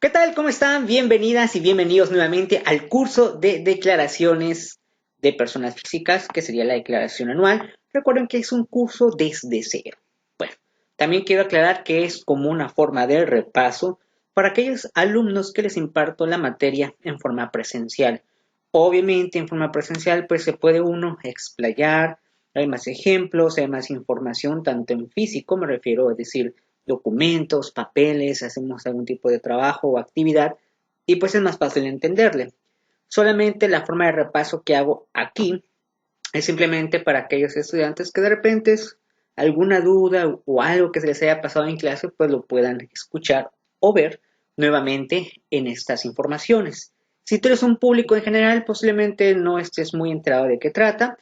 ¿Qué tal? ¿Cómo están? Bienvenidas y bienvenidos nuevamente al curso de declaraciones de personas físicas, que sería la declaración anual. Recuerden que es un curso desde cero. Bueno, también quiero aclarar que es como una forma de repaso para aquellos alumnos que les imparto la materia en forma presencial. Obviamente en forma presencial pues se puede uno explayar, hay más ejemplos, hay más información, tanto en físico, me refiero, es decir, documentos, papeles, hacemos algún tipo de trabajo o actividad y pues es más fácil entenderle. Solamente la forma de repaso que hago aquí es simplemente para aquellos estudiantes que de repente alguna duda o algo que se les haya pasado en clase pues lo puedan escuchar o ver nuevamente en estas informaciones. Si tú eres un público en general, posiblemente no estés muy enterado de qué trata.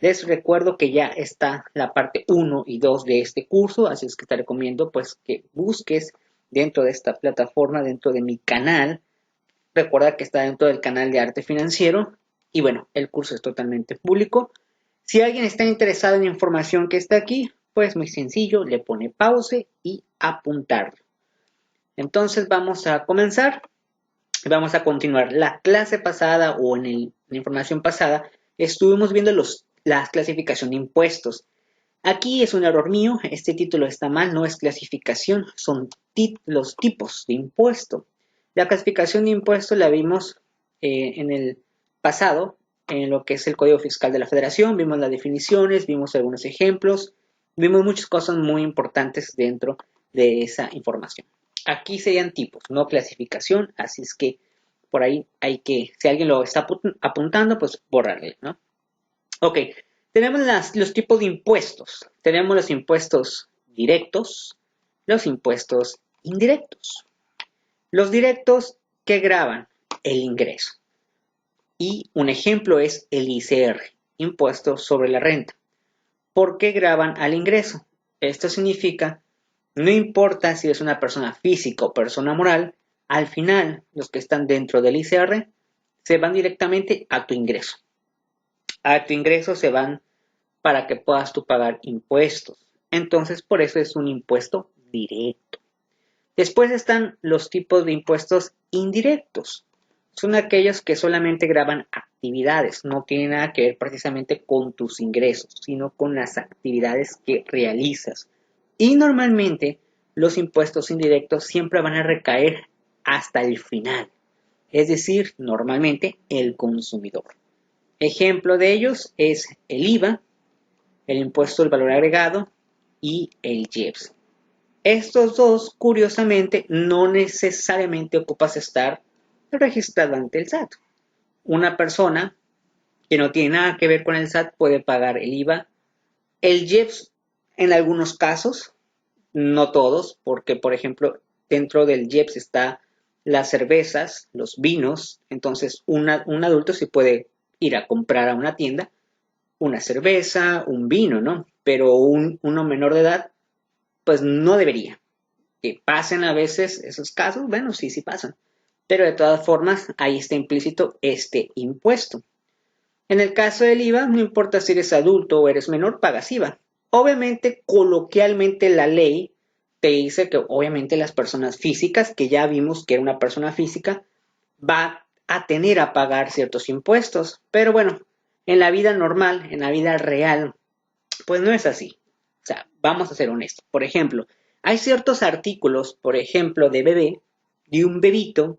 Les recuerdo que ya está la parte 1 y 2 de este curso, así es que te recomiendo pues que busques dentro de esta plataforma, dentro de mi canal. Recuerda que está dentro del canal de Arte Financiero y bueno, el curso es totalmente público. Si alguien está interesado en la información que está aquí, pues muy sencillo, le pone pause y apuntarlo. Entonces vamos a comenzar. Vamos a continuar. La clase pasada o en la información pasada estuvimos viendo la clasificación de impuestos. Aquí es un error mío, este título está mal, no es clasificación, son los tipos de impuesto. La clasificación de impuestos la vimos en el pasado, en lo que es el Código Fiscal de la Federación, vimos las definiciones, vimos algunos ejemplos, vimos muchas cosas muy importantes dentro de esa información. Aquí serían tipos, no clasificación, así es que por ahí hay que, si alguien lo está apuntando, pues borrarle, ¿no? Ok, tenemos los tipos de impuestos. Tenemos los impuestos directos, los impuestos indirectos. Los directos que graban el ingreso. Y un ejemplo es el ICR, impuesto sobre la renta. ¿Por qué graban al ingreso? Esto significa, no importa si es una persona física o persona moral, al final los que están dentro del ICR se van directamente a tu ingreso. A tu ingreso se van para que puedas tú pagar impuestos. Entonces, por eso es un impuesto directo. Después están los tipos de impuestos indirectos. Son aquellos que solamente graban actividades, no tienen nada que ver precisamente con tus ingresos, sino con las actividades que realizas. Y normalmente los impuestos indirectos siempre van a recaer hasta el final, es decir, normalmente el consumidor. Ejemplo de ellos es el IVA, el impuesto del valor agregado y el IEPS. Estos dos, curiosamente, no necesariamente ocupas estar registrado ante el SAT. Una persona que no tiene nada que ver con el SAT puede pagar el IVA, el IEPS en algunos casos, no todos, porque por ejemplo dentro del IEPS está las cervezas, los vinos, entonces un adulto sí puede ir a comprar a una tienda una cerveza, un vino, ¿no? Pero uno menor de edad, pues no debería. Que pasen a veces esos casos, bueno, sí, sí pasan. Pero de todas formas, ahí está implícito este impuesto. En el caso del IVA, no importa si eres adulto o eres menor, pagas IVA. Obviamente, coloquialmente la ley te dice que obviamente las personas físicas, que ya vimos que era una persona física, va a tener a pagar ciertos impuestos. Pero bueno, en la vida normal, en la vida real, pues no es así. O sea, vamos a ser honestos. Por ejemplo, hay ciertos artículos, por ejemplo, de bebé, de un bebito,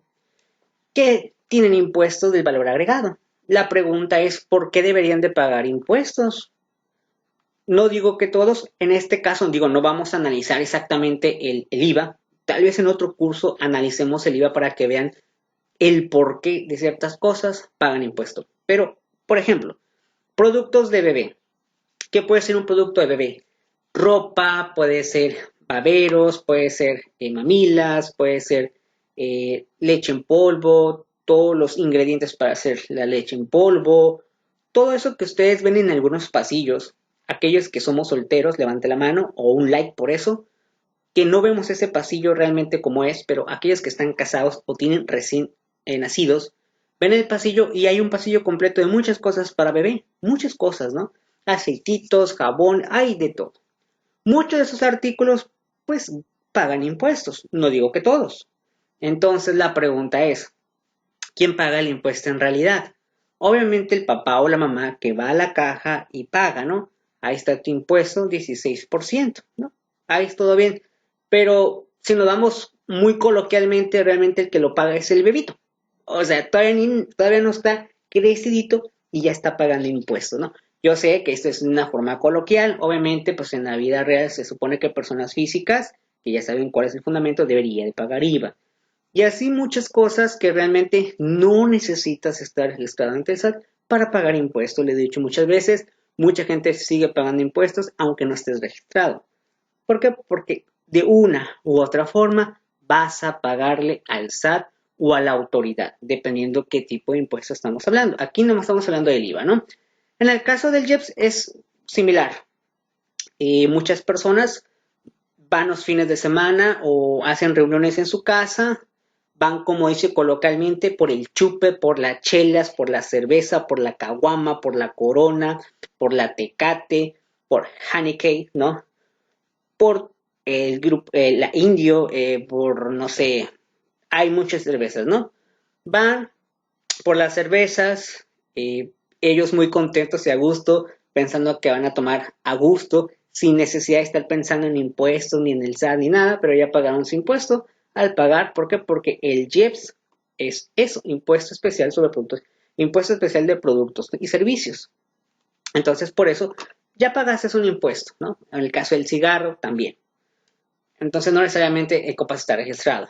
que tienen impuestos del valor agregado. La pregunta es, ¿por qué deberían de pagar impuestos? No digo que todos, en este caso, digo, no vamos a analizar exactamente el IVA. Tal vez en otro curso analicemos el IVA para que vean el porqué de ciertas cosas pagan impuestos. Pero, por ejemplo, productos de bebé. ¿Qué puede ser un producto de bebé? Ropa, puede ser baberos, puede ser mamilas, puede ser leche en polvo, todos los ingredientes para hacer la leche en polvo, todo eso que ustedes ven en algunos pasillos, aquellos que somos solteros, levante la mano o un like por eso, que no vemos ese pasillo realmente como es, pero aquellos que están casados o tienen recién nacidos, ven el pasillo y hay un pasillo completo de muchas cosas para bebé, muchas cosas, ¿no? Aceititos, jabón, hay de todo. Muchos de esos artículos, pues, pagan impuestos, no digo que todos. Entonces la pregunta es, ¿quién paga el impuesto en realidad? Obviamente el papá o la mamá que va a la caja y paga, ¿no? Ahí está tu impuesto, 16%, ¿no? Ahí es todo bien. Pero si nos damos muy coloquialmente, realmente el que lo paga es el bebito. O sea, todavía no está crecidito y ya está pagando impuestos, ¿no? Yo sé que esto es una forma coloquial, obviamente, pues en la vida real se supone que personas físicas, que ya saben cuál es el fundamento, deberían de pagar IVA. Y así muchas cosas que realmente no necesitas estar registrado ante el SAT para pagar impuestos. Le he dicho muchas veces, mucha gente sigue pagando impuestos aunque no estés registrado. ¿Por qué? Porque de una u otra forma vas a pagarle al SAT o a la autoridad, dependiendo qué tipo de impuesto estamos hablando. Aquí no estamos hablando del IVA, ¿no? En el caso del IEPS es similar. Muchas personas van los fines de semana o hacen reuniones en su casa, van, como dice coloquialmente, por el chupe, por las chelas, por la cerveza, por la caguama, por la corona, por la tecate, por Heineken, ¿no? Por el grupo, la indio, por, no sé, hay muchas cervezas, ¿no? Van por las cervezas, ellos muy contentos y a gusto, pensando que van a tomar a gusto, sin necesidad de estar pensando en impuestos, ni en el SAT, ni nada, pero ya pagaron su impuesto. Al pagar, ¿por qué? Porque el IEPS es eso, impuesto especial sobre productos, impuesto especial de productos y servicios. Entonces, por eso, ya pagaste un impuesto, ¿no? En el caso del cigarro, también. Entonces, no necesariamente Ecopas está registrado.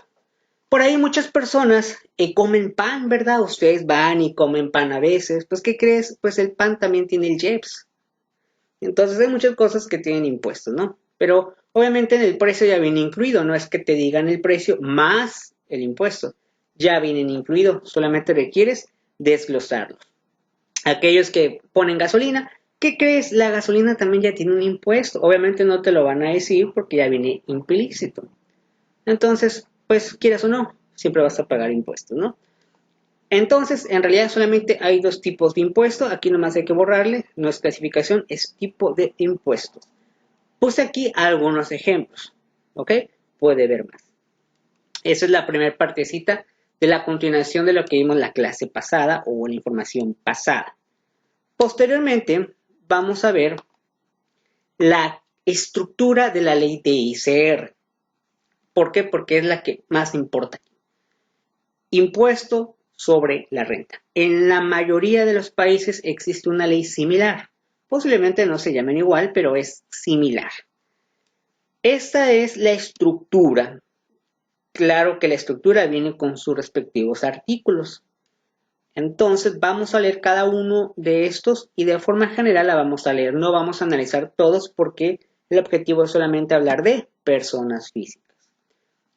Por ahí muchas personas comen pan, ¿verdad? Ustedes van y comen pan a veces. Pues, ¿qué crees? Pues el pan también tiene el IEPS. Entonces hay muchas cosas que tienen impuestos, ¿no? Pero obviamente en el precio ya viene incluido. No es que te digan el precio más el impuesto. Ya vienen incluidos. Solamente requieres desglosarlos. Aquellos que ponen gasolina, ¿qué crees? La gasolina también ya tiene un impuesto. Obviamente no te lo van a decir porque ya viene implícito. Entonces, pues quieras o no, siempre vas a pagar impuestos, ¿no? Entonces, en realidad solamente hay dos tipos de impuestos. Aquí nomás hay que borrarle. No es clasificación, es tipo de impuestos. Puse aquí algunos ejemplos, ¿ok? Puede ver más. Esa es la primera partecita de la continuación de lo que vimos en la clase pasada o en la información pasada. Posteriormente, vamos a ver la estructura de la ley de ICR. ¿Por qué? Porque es la que más importa. Impuesto sobre la renta. En la mayoría de los países existe una ley similar. Posiblemente no se llamen igual, pero es similar. Esta es la estructura. Claro que la estructura viene con sus respectivos artículos. Entonces vamos a leer cada uno de estos y de forma general la vamos a leer. No vamos a analizar todos porque el objetivo es solamente hablar de personas físicas.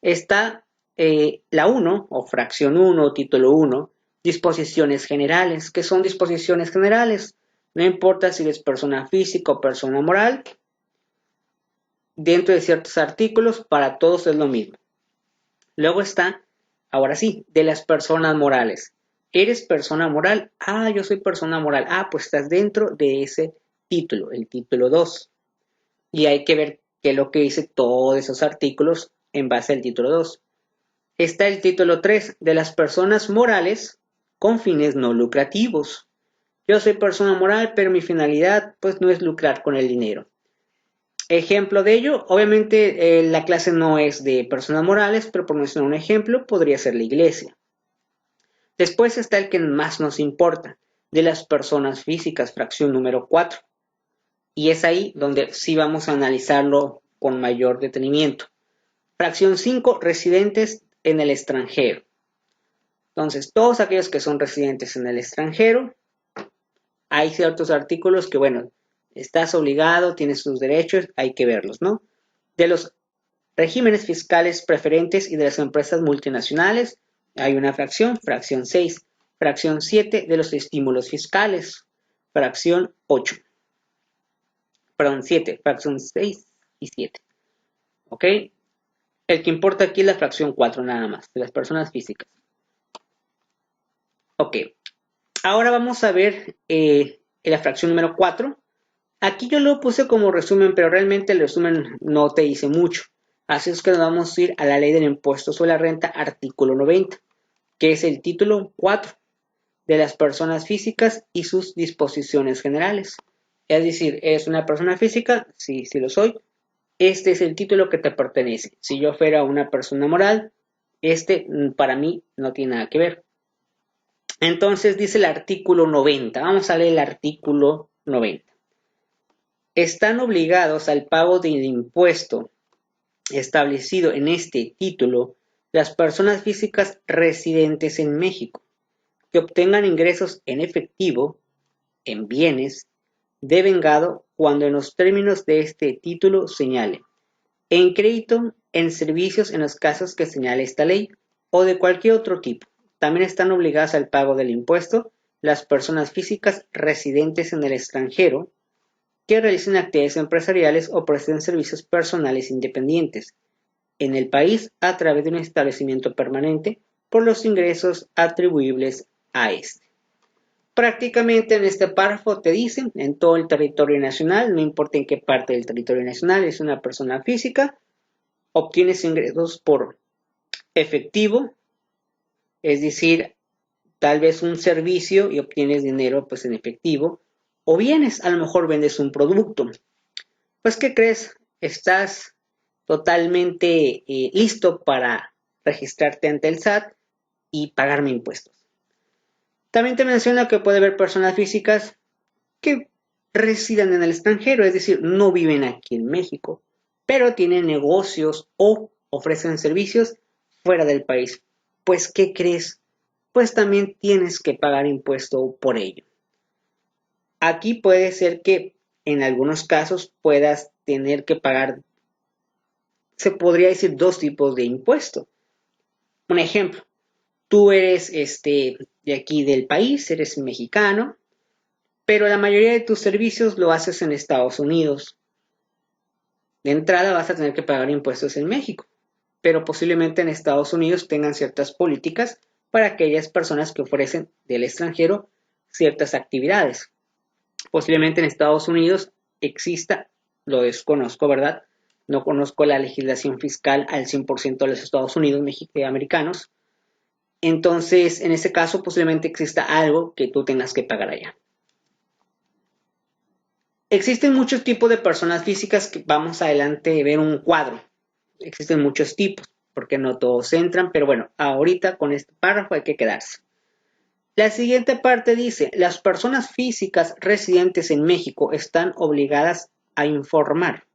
Está la 1 o fracción 1, título 1, disposiciones generales. ¿Qué son disposiciones generales? No importa si eres persona física o persona moral, dentro de ciertos artículos, para todos es lo mismo. Luego está, ahora sí, de las personas morales. ¿Eres persona moral? Ah, yo soy persona moral. Ah, pues estás dentro de ese título, el título 2. Y hay que ver qué es lo que dice todos esos artículos en base al título 2. Está el título 3 de las personas morales con fines no lucrativos. Yo soy persona moral, pero mi finalidad pues no es lucrar con el dinero. Ejemplo de ello, obviamente la clase no es de personas morales, pero por mencionar un ejemplo podría ser la iglesia. Después está el que más nos importa, de las personas físicas, fracción número 4. Y es ahí donde sí vamos a analizarlo con mayor detenimiento. Fracción 5, residentes en el extranjero. Entonces, todos aquellos que son residentes en el extranjero, hay ciertos artículos que, bueno, estás obligado, tienes sus derechos, hay que verlos, ¿no? De los regímenes fiscales preferentes y de las empresas multinacionales, hay una fracción, fracción 6, fracción 7 de los estímulos fiscales, fracción 8, perdón, 7, fracción 6 y 7, ¿ok? El que importa aquí es la fracción 4 nada más, de las personas físicas. Ok, ahora vamos a ver la fracción número 4. Aquí yo lo puse como resumen, pero realmente el resumen no te dice mucho. Así es que nos vamos a ir a la Ley del Impuesto sobre la Renta, artículo 90, que es el título 4 de las personas físicas y sus disposiciones generales. Es decir, ¿eres una persona física? Sí, sí lo soy. Este es el título que te pertenece. Si yo fuera una persona moral, este para mí no tiene nada que ver. Entonces dice el artículo 90. Vamos a leer el artículo 90. Están obligados al pago del impuesto establecido en este título las personas físicas residentes en México que obtengan ingresos en efectivo, en bienes, de vengado cuando en los términos de este título señale en crédito, en servicios en los casos que señale esta ley o de cualquier otro tipo. También están obligadas al pago del impuesto las personas físicas residentes en el extranjero que realicen actividades empresariales o presten servicios personales independientes en el país a través de un establecimiento permanente por los ingresos atribuibles a este. Prácticamente en este párrafo te dicen en todo el territorio nacional, no importa en qué parte del territorio nacional, es una persona física, obtienes ingresos por efectivo, es decir, tal vez un servicio y obtienes dinero pues en efectivo, o bienes, a lo mejor vendes un producto. Pues, ¿qué crees? Estás totalmente listo para registrarte ante el SAT y pagarme impuestos. También te menciona que puede haber personas físicas que residen en el extranjero, es decir, no viven aquí en México, pero tienen negocios o ofrecen servicios fuera del país. Pues, ¿qué crees? Pues también tienes que pagar impuesto por ello. Aquí puede ser que en algunos casos puedas tener que pagar, se podría decir, dos tipos de impuesto. Un ejemplo, tú eres de aquí del país, eres mexicano, pero la mayoría de tus servicios lo haces en Estados Unidos. De entrada vas a tener que pagar impuestos en México, pero posiblemente en Estados Unidos tengan ciertas políticas para aquellas personas que ofrecen del extranjero ciertas actividades. Posiblemente en Estados Unidos exista, lo desconozco, ¿verdad? No conozco la legislación fiscal al 100% de los Estados Unidos americanos. Entonces, en ese caso, posiblemente exista algo que tú tengas que pagar allá. Existen muchos tipos de personas físicas que vamos adelante a ver un cuadro. Existen muchos tipos, porque no todos entran, pero bueno, ahorita con este párrafo hay que quedarse. La siguiente parte dice, las personas físicas residentes en México están obligadas a informar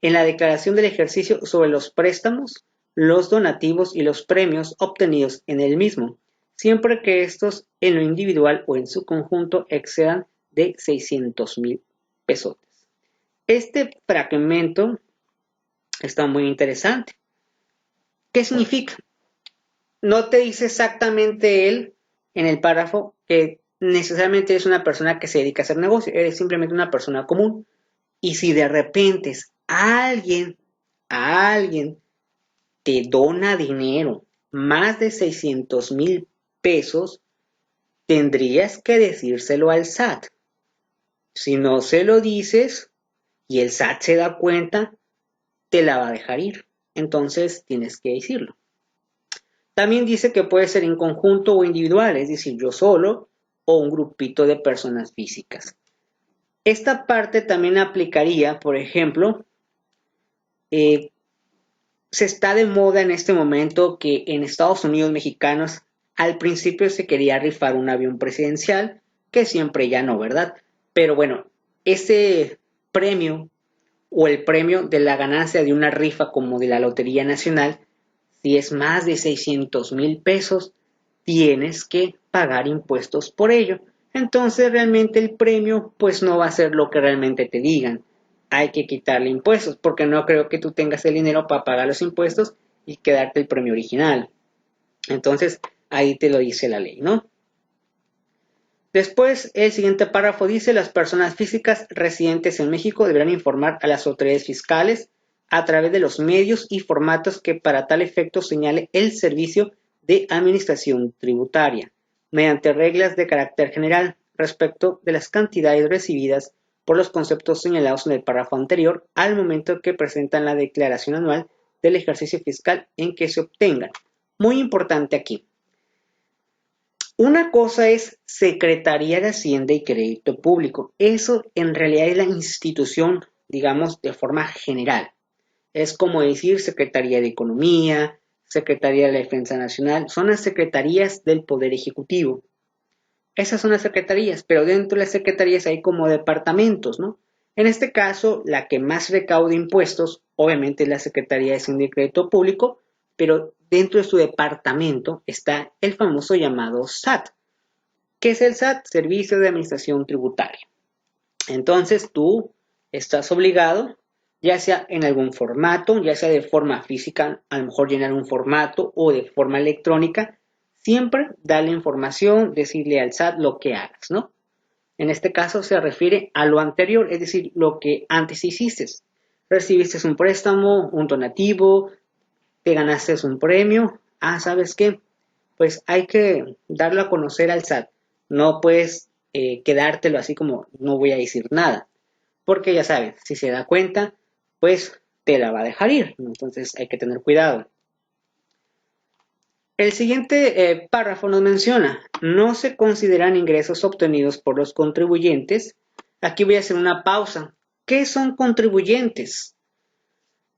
en la declaración del ejercicio sobre los préstamos, los donativos y los premios obtenidos en el mismo, siempre que estos en lo individual o en su conjunto excedan de 600,000 pesos. Este fragmento está muy interesante. ¿Qué significa? No te dice exactamente él en el párrafo que necesariamente eres una persona que se dedica a hacer negocio, eres simplemente una persona común. Y si de repente alguien te dona dinero, más de 600,000 pesos, tendrías que decírselo al SAT. Si no se lo dices y el SAT se da cuenta, te la va a dejar ir. Entonces tienes que decirlo. También dice que puede ser en conjunto o individual, es decir, yo solo o un grupito de personas físicas. Esta parte también aplicaría, por ejemplo, se está de moda en este momento que en Estados Unidos mexicanos al principio se quería rifar un avión presidencial, que siempre ya no, ¿verdad? Pero bueno, ese premio o el premio de la ganancia de una rifa como de la Lotería Nacional, si es más de 600,000 pesos, tienes que pagar impuestos por ello. Entonces realmente el premio pues no va a ser lo que realmente te digan. Hay que quitarle impuestos porque no creo que tú tengas el dinero para pagar los impuestos y quedarte el premio original. Entonces ahí te lo dice la ley, ¿no? Después, el siguiente párrafo dice, las personas físicas residentes en México deberán informar a las autoridades fiscales a través de los medios y formatos que para tal efecto señale el Servicio de Administración Tributaria, mediante reglas de carácter general respecto de las cantidades recibidas por los conceptos señalados en el párrafo anterior al momento que presentan la declaración anual del ejercicio fiscal en que se obtengan. Muy importante aquí. Una cosa es Secretaría de Hacienda y Crédito Público. Eso en realidad es la institución, digamos, de forma general. Es como decir Secretaría de Economía, Secretaría de la Defensa Nacional. Son las secretarías del Poder Ejecutivo. Esas son las secretarías, pero dentro de las secretarías hay como departamentos, ¿no? En este caso, la que más recauda impuestos, obviamente es la Secretaría de Hacienda y Crédito Público, pero dentro de su departamento está el famoso llamado SAT. ¿Qué es el SAT? Servicio de Administración Tributaria. Entonces tú estás obligado, ya sea en algún formato, ya sea de forma física, a lo mejor llenar un formato o de forma electrónica, siempre darle información, decirle al SAT lo que hagas, ¿no? En este caso se refiere a lo anterior, es decir, lo que antes hiciste. Recibiste un préstamo, un donativo, te ganaste un premio. ¿Sabes qué? Pues hay que darlo a conocer al SAT. No puedes quedártelo así como no voy a decir nada. Porque ya sabes, si se da cuenta, pues te la va a dejar ir. Entonces hay que tener cuidado. El siguiente párrafo nos menciona, no se consideran ingresos obtenidos por los contribuyentes. Aquí voy a hacer una pausa. ¿Qué son contribuyentes?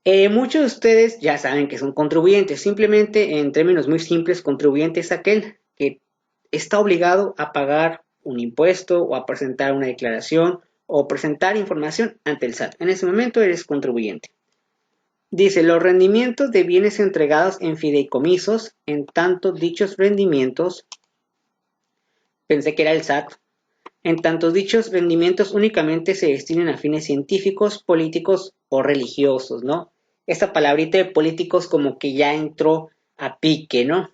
Muchos de ustedes ya saben que son contribuyentes. Simplemente, en términos muy simples, contribuyente es aquel que está obligado a pagar un impuesto o a presentar una declaración o presentar información ante el SAT. En ese momento eres contribuyente. Dice, los rendimientos de bienes entregados en fideicomisos, en tanto dichos rendimientos, pensé que era el SAT, en tanto dichos rendimientos únicamente se destinen a fines científicos, políticos o religiosos, ¿no? Esta palabrita de políticos como que ya entró a pique, ¿no?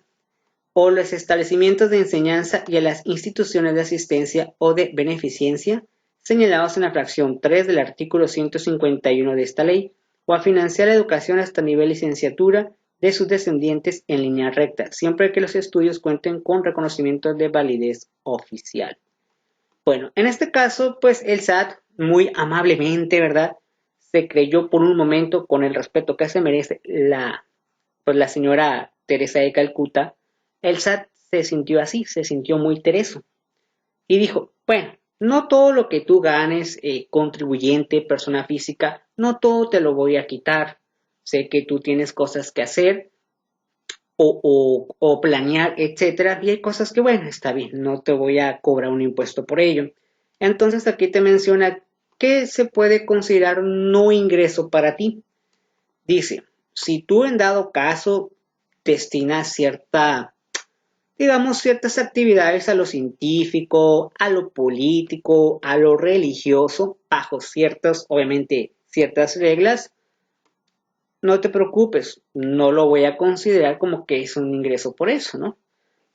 O los establecimientos de enseñanza y a las instituciones de asistencia o de beneficencia señalados en la fracción 3 del artículo 151 de esta ley, o a financiar la educación hasta nivel licenciatura de sus descendientes en línea recta, siempre que los estudios cuenten con reconocimiento de validez oficial. Bueno, en este caso, pues el SAT, muy amablemente, ¿verdad?, se creyó por un momento, con el respeto que se merece pues la señora Teresa de Calcuta, el SAT se sintió así, se sintió muy tereso. Y dijo, bueno, no todo lo que tú ganes, contribuyente, persona física, no todo te lo voy a quitar. Sé que tú tienes cosas que hacer o planear, etcétera, y hay cosas que, bueno, está bien, no te voy a cobrar un impuesto por ello. Entonces aquí te menciona qué se puede considerar no ingreso para ti. Dice, si tú en dado caso destinas ciertas actividades a lo científico, a lo político, a lo religioso, bajo obviamente, ciertas reglas, no te preocupes, no lo voy a considerar como que es un ingreso por eso, ¿no?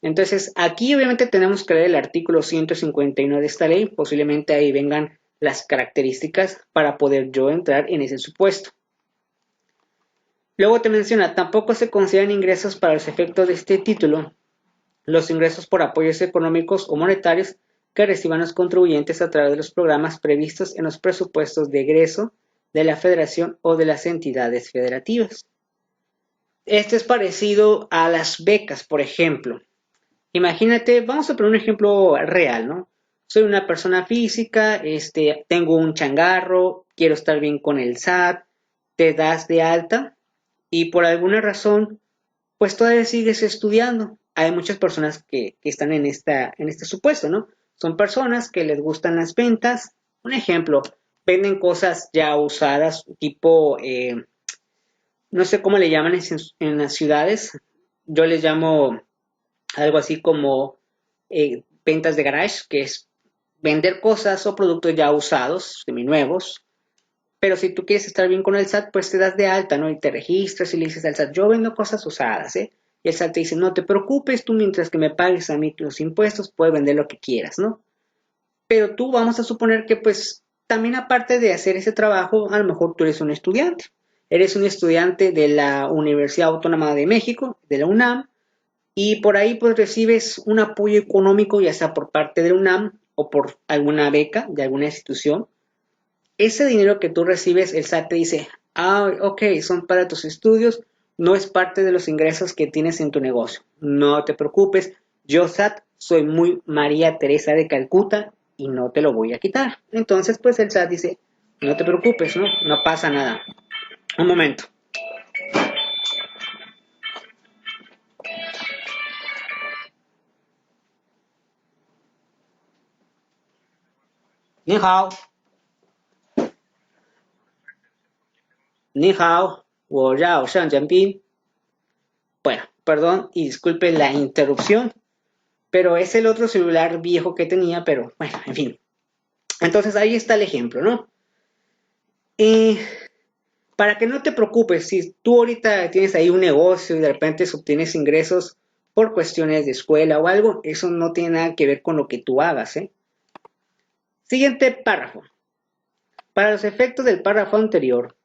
Entonces, aquí obviamente tenemos que leer el artículo 151 de esta ley, posiblemente ahí vengan las características para poder yo entrar en ese supuesto. Luego te menciona, tampoco se consideran ingresos para los efectos de este título los ingresos por apoyos económicos o monetarios que reciban los contribuyentes a través de los programas previstos en los presupuestos de egreso de la Federación o de las entidades federativas. Este es parecido a las becas, por ejemplo. Imagínate, vamos a poner un ejemplo real, ¿no? Soy una persona física, tengo un changarro, quiero estar bien con el SAT, te das de alta y por alguna razón, pues todavía sigues estudiando. Hay muchas personas que están en este supuesto, ¿no? Son personas que les gustan las ventas. Un ejemplo, venden cosas ya usadas, tipo, no sé cómo le llaman en las ciudades. Yo les llamo algo así como ventas de garage, que es vender cosas o productos ya usados, seminuevos. Pero si tú quieres estar bien con el SAT, pues te das de alta, ¿no? Y te registras y le dices al SAT, yo vendo cosas usadas, ¿eh? Y el SAT te dice, no te preocupes, tú mientras que me pagues a mí los impuestos, puedes vender lo que quieras, ¿no? Pero tú vamos a suponer que, pues, también aparte de hacer ese trabajo, a lo mejor tú eres un estudiante. Eres un estudiante de la Universidad Autónoma de México, de la UNAM, y por ahí pues recibes un apoyo económico, ya sea por parte de la UNAM o por alguna beca de alguna institución. Ese dinero que tú recibes, el SAT te dice, Ah, ok, son para tus estudios, no es parte de los ingresos que tienes en tu negocio. No te preocupes, yo SAT soy muy María Teresa de Calcuta y no te lo voy a quitar. Entonces, pues el SAT dice, no te preocupes, ¿no? No pasa nada. Un momento. Ni hao, ni hao, 我绕上人宾. Bueno, perdón y disculpe la interrupción, pero es el otro celular viejo que tenía, pero bueno, en fin. Entonces ahí está el ejemplo, ¿no? Y para que no te preocupes, si tú ahorita tienes ahí un negocio y de repente obtienes ingresos por cuestiones de escuela o algo, eso no tiene nada que ver con lo que tú hagas, ¿eh? Siguiente párrafo. Para los efectos del párrafo anterior,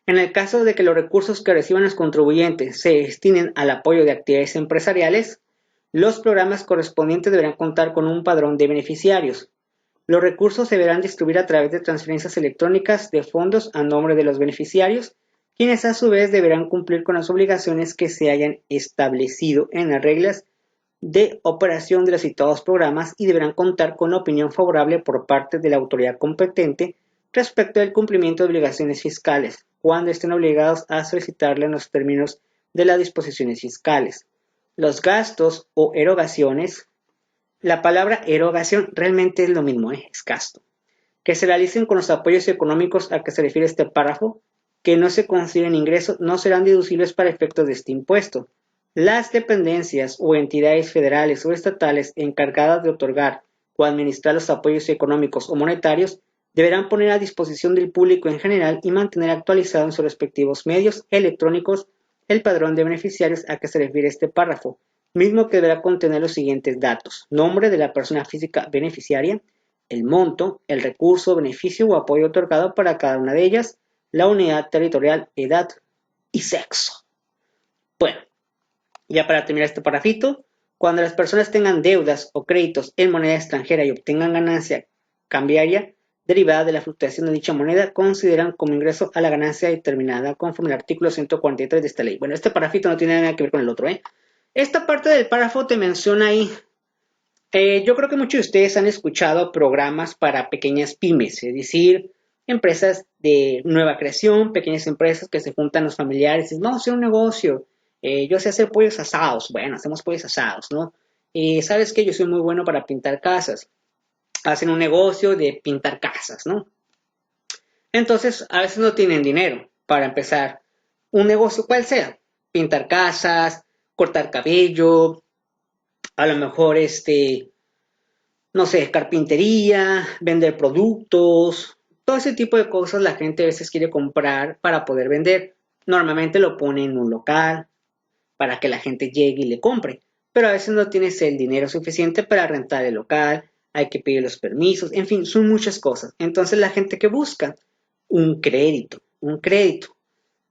en el caso de que los recursos que reciban los contribuyentes se destinen al apoyo de actividades empresariales, los programas correspondientes deberán contar con un padrón de beneficiarios. Los recursos se deberán distribuir a través de transferencias electrónicas de fondos a nombre de los beneficiarios, quienes a su vez deberán cumplir con las obligaciones que se hayan establecido en las reglas de operación de los citados programas y deberán contar con la opinión favorable por parte de la autoridad competente respecto del cumplimiento de obligaciones fiscales, cuando estén obligados a solicitarle en los términos de las disposiciones fiscales. Los gastos o erogaciones, la palabra erogación realmente es lo mismo, es gasto, que se realicen con los apoyos económicos a que se refiere este párrafo, que no se consideren ingresos, no serán deducibles para efectos de este impuesto. Las dependencias o entidades federales o estatales encargadas de otorgar o administrar los apoyos económicos o monetarios deberán poner a disposición del público en general y mantener actualizado en sus respectivos medios electrónicos el padrón de beneficiarios a que se refiere este párrafo, mismo que deberá contener los siguientes datos: nombre de la persona física beneficiaria, el monto, el recurso, beneficio o apoyo otorgado para cada una de ellas, la unidad territorial, edad y sexo. Bueno, ya para terminar este parrafito, cuando las personas tengan deudas o créditos en moneda extranjera y obtengan ganancia cambiaria derivada de la fluctuación de dicha moneda, consideran como ingreso a la ganancia determinada conforme al artículo 143 de esta ley. Bueno, este parrafito no tiene nada que ver con el otro, ¿eh? Esta parte del párrafo te menciona ahí. Yo creo que muchos de ustedes han escuchado programas para pequeñas pymes, es decir, empresas de nueva creación, pequeñas empresas que se juntan los familiares y dicen, vamos a hacer un negocio. Yo sé hacer pollos asados. Bueno, hacemos pollos asados, ¿no? ¿Sabes qué? Yo soy muy bueno para pintar casas. Hacen un negocio de pintar casas, ¿no? Entonces, a veces no tienen dinero para empezar un negocio cual sea. Pintar casas, cortar cabello, a lo mejor no sé, carpintería, vender productos, todo ese tipo de cosas la gente a veces quiere comprar para poder vender. Normalmente lo pone en un local para que la gente llegue y le compre, pero a veces no tienes el dinero suficiente para rentar el local, hay que pedir los permisos, en fin, son muchas cosas. Entonces la gente que busca un crédito, un crédito.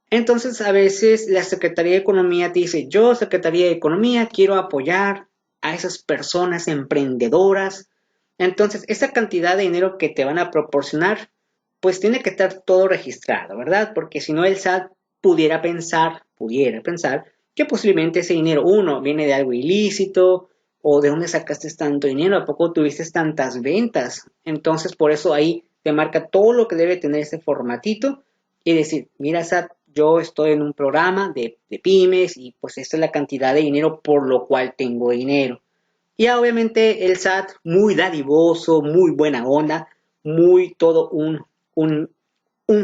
Entonces a veces la Secretaría de Economía te dice, yo Secretaría de Economía quiero apoyar a esas personas emprendedoras. Entonces esa cantidad de dinero que te van a proporcionar, pues tiene que estar todo registrado, ¿verdad? Porque si no el SAT pudiera pensar que posiblemente ese dinero, uno, viene de algo ilícito o de dónde sacaste tanto dinero, ¿a poco tuviste tantas ventas? Entonces por eso ahí te marca todo lo que debe tener ese formatito y decir, mira SAT, yo estoy en un programa de pymes y pues esta es la cantidad de dinero por lo cual tengo dinero. Y obviamente el SAT, muy dadivoso, muy buena onda, muy todo un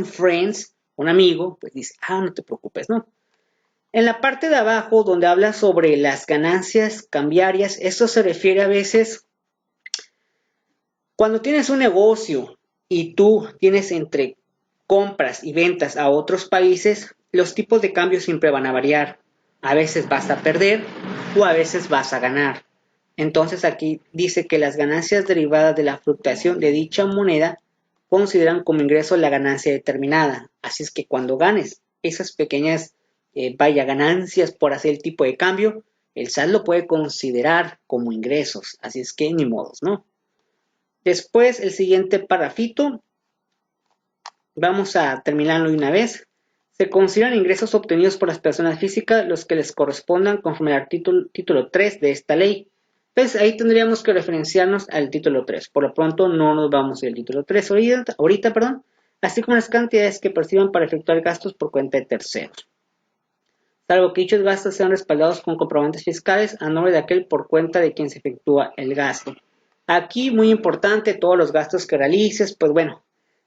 friends, un amigo, pues dice, no te preocupes, ¿no? En la parte de abajo, donde habla sobre las ganancias cambiarias, esto se refiere a veces cuando tienes un negocio y tú tienes entre compras y ventas a otros países, los tipos de cambio siempre van a variar. A veces vas a perder o a veces vas a ganar. Entonces aquí dice que las ganancias derivadas de la fluctuación de dicha moneda consideran como ingreso la ganancia determinada. Así es que cuando ganes esas pequeñas ganancias por hacer el tipo de cambio, el SAT lo puede considerar como ingresos. Así es que ni modos, ¿no? Después, el siguiente parrafito Vamos a terminarlo de una vez. Se consideran ingresos obtenidos por las personas físicas los que les correspondan conforme al título 3 de esta ley. Entonces ahí tendríamos que referenciarnos al título 3. Por lo pronto no nos vamos al título 3 ahorita, perdón, así como las cantidades que perciban para efectuar gastos por cuenta de terceros. Salvo que dichos gastos sean respaldados con comprobantes fiscales a nombre de aquel por cuenta de quien se efectúa el gasto. Aquí muy importante, todos los gastos que realices, pues bueno,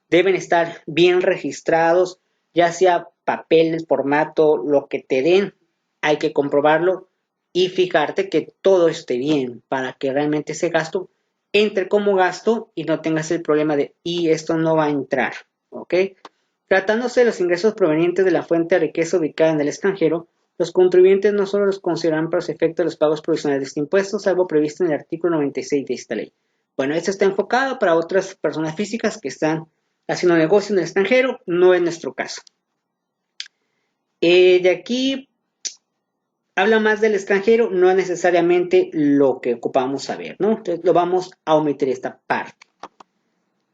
deben estar bien registrados, ya sea papel, formato, lo que te den, hay que comprobarlo y fijarte que todo esté bien para que realmente ese gasto entre como gasto y no tengas el problema de y esto no va a entrar, ¿ok? Tratándose de los ingresos provenientes de la fuente de riqueza ubicada en el extranjero, los contribuyentes no solo los consideran para los efectos de los pagos provisionales de este impuesto, salvo previsto en el artículo 96 de esta ley. Bueno, esto está enfocado para otras personas físicas que están haciendo negocio en el extranjero, no es nuestro caso. De aquí habla más del extranjero, no es necesariamente lo que ocupamos saber, ¿no? Entonces lo vamos a omitir esta parte.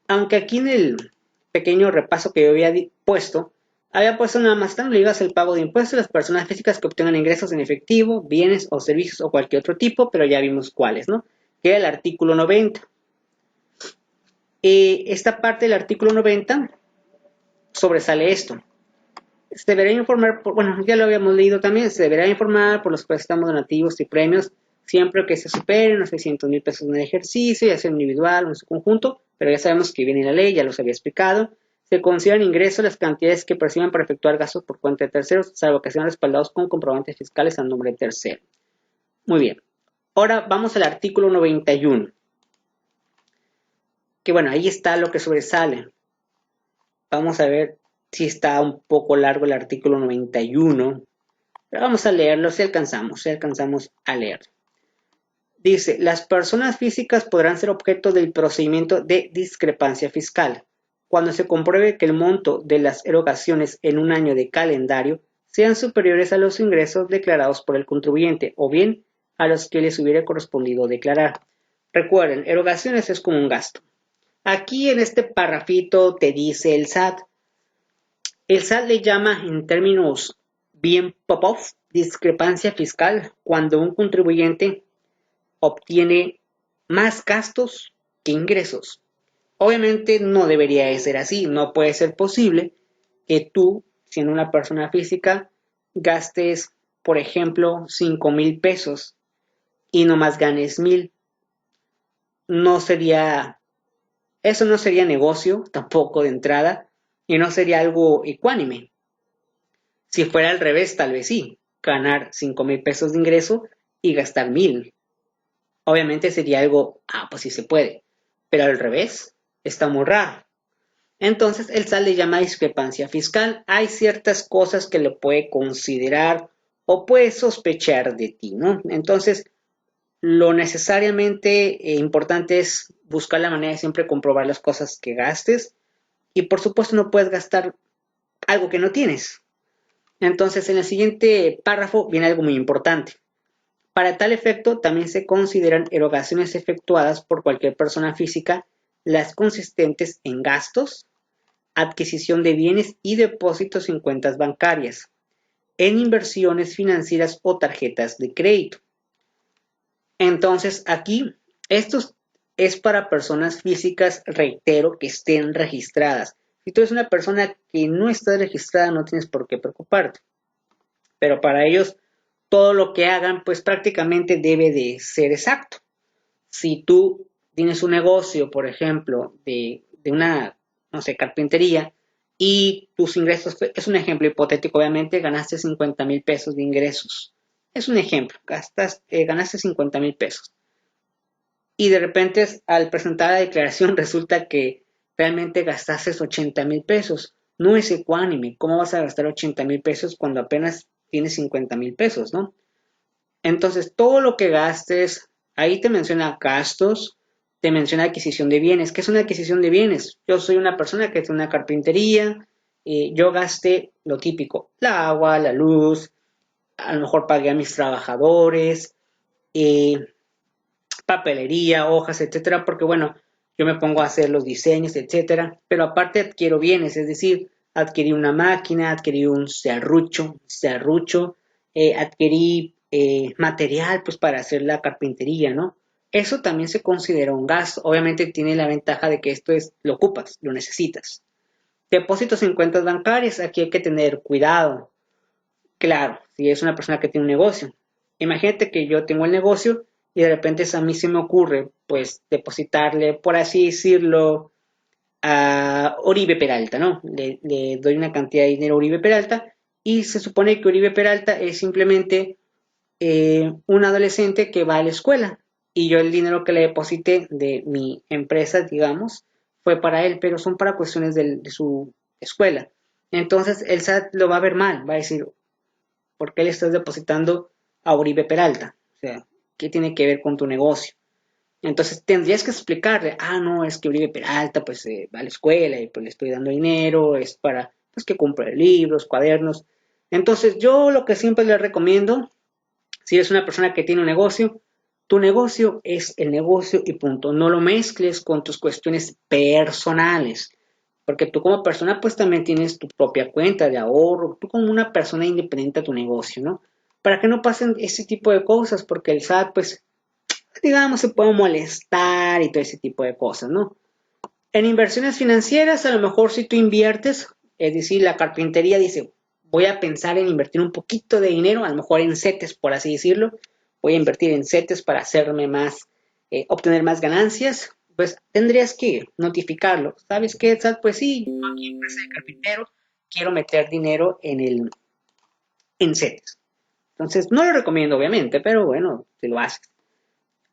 Aunque aquí en el pequeño repaso que yo había puesto nada más están obligadas al pago de impuestos a las personas físicas que obtengan ingresos en efectivo, bienes o servicios o cualquier otro tipo, pero ya vimos cuáles, ¿no? Que era el artículo 90. Esta parte del artículo 90 sobresale esto. Se deberá informar, bueno, ya lo habíamos leído también, se deberá informar por los préstamos donativos y premios siempre que se superen los 600,000 pesos en el ejercicio, ya sea individual o en su conjunto, pero ya sabemos que viene la ley, ya los había explicado. Se consideran ingresos las cantidades que perciban para efectuar gastos por cuenta de terceros, salvo que sean respaldados con comprobantes fiscales a nombre de tercero. Muy bien. Ahora vamos al artículo 91. Que bueno, ahí está lo que sobresale. Vamos a ver si está un poco largo el artículo 91. Pero vamos a leerlo si alcanzamos a leer. Dice, las personas físicas podrán ser objeto del procedimiento de discrepancia fiscal cuando se compruebe que el monto de las erogaciones en un año de calendario sean superiores a los ingresos declarados por el contribuyente o bien a los que les hubiera correspondido declarar. Recuerden, erogaciones es como un gasto. Aquí en este parrafito te dice el SAT. El SAT le llama en términos bien pop-up discrepancia fiscal cuando un contribuyente obtiene más gastos que ingresos. Obviamente no debería de ser así, no puede ser posible que tú, siendo una persona física, gastes, por ejemplo, 5,000 pesos y nomás ganes 1,000. No sería, eso no sería negocio tampoco de entrada y no sería algo ecuánime. Si fuera al revés, tal vez sí, ganar 5,000 pesos de ingreso y gastar 1,000. Obviamente sería algo, pues sí se puede, pero al revés, está muy raro. Entonces el SAT le llama discrepancia fiscal. Hay ciertas cosas que le puede considerar o puede sospechar de ti, ¿no? Entonces, lo necesariamente importante es buscar la manera de siempre comprobar las cosas que gastes y por supuesto no puedes gastar algo que no tienes. Entonces, en el siguiente párrafo viene algo muy importante. Para tal efecto, también se consideran erogaciones efectuadas por cualquier persona física las consistentes en gastos, adquisición de bienes y depósitos en cuentas bancarias, en inversiones financieras o tarjetas de crédito. Entonces, aquí, esto es para personas físicas, reitero, que estén registradas. Si tú eres una persona que no está registrada, no tienes por qué preocuparte. Pero para ellos, todo lo que hagan, pues prácticamente debe de ser exacto. Si tú tienes un negocio, por ejemplo, de una, no sé, carpintería, y tus ingresos, es un ejemplo hipotético, obviamente, ganaste 50,000 pesos de ingresos. Es un ejemplo, ganaste 50,000 pesos. Y de repente, al presentar la declaración, resulta que realmente gastaste 80,000 pesos. No es ecuánime. ¿Cómo vas a gastar 80,000 pesos cuando apenas tienes 50,000 pesos, no? Entonces, todo lo que gastes, ahí te menciona gastos, te menciona adquisición de bienes. ¿Qué es una adquisición de bienes? Yo soy una persona que tiene una carpintería, yo gasté lo típico, la agua, la luz, a lo mejor pagué a mis trabajadores, papelería, hojas, etcétera, porque bueno, yo me pongo a hacer los diseños, etcétera, pero aparte adquiero bienes, es decir, adquirí una máquina, adquirí un serrucho, adquirí material pues para hacer la carpintería, ¿no? Eso también se considera un gasto. Obviamente tiene la ventaja de que esto es, lo ocupas, lo necesitas. Depósitos en cuentas bancarias, aquí hay que tener cuidado. Claro, si es una persona que tiene un negocio. Imagínate que yo tengo el negocio y de repente a mí se me ocurre, pues, depositarle, por así decirlo, a Oribe Peralta, ¿no? Le doy una cantidad de dinero a Oribe Peralta y se supone que Oribe Peralta es simplemente un adolescente que va a la escuela y yo el dinero que le deposité de mi empresa, digamos, fue para él, pero son para cuestiones de su escuela. Entonces el SAT lo va a ver mal, va a decir, ¿por qué le estás depositando a Uribe Peralta? O sea, ¿qué tiene que ver con tu negocio? Entonces tendrías que explicarle, no, es que Uribe Peralta pues va a la escuela y pues le estoy dando dinero, es para pues que compre libros, cuadernos. Entonces yo lo que siempre le recomiendo, si eres una persona que tiene un negocio, tu negocio es el negocio y punto. No lo mezcles con tus cuestiones personales. Porque tú como persona pues también tienes tu propia cuenta de ahorro, tú como una persona independiente a tu negocio, ¿no? Para que no pasen ese tipo de cosas, porque el SAT pues, digamos, se puede molestar y todo ese tipo de cosas, ¿no? En inversiones financieras, a lo mejor si tú inviertes, es decir, la carpintería dice, voy a pensar en invertir un poquito de dinero, a lo mejor en CETES, por así decirlo, voy a invertir en CETES para hacerme más, obtener más ganancias, pues tendrías que notificarlo. ¿Sabes qué, SAT? Pues sí, yo aquí empresa de carpintero, quiero meter dinero en CETES. Entonces, no lo recomiendo, obviamente, pero bueno, si lo haces.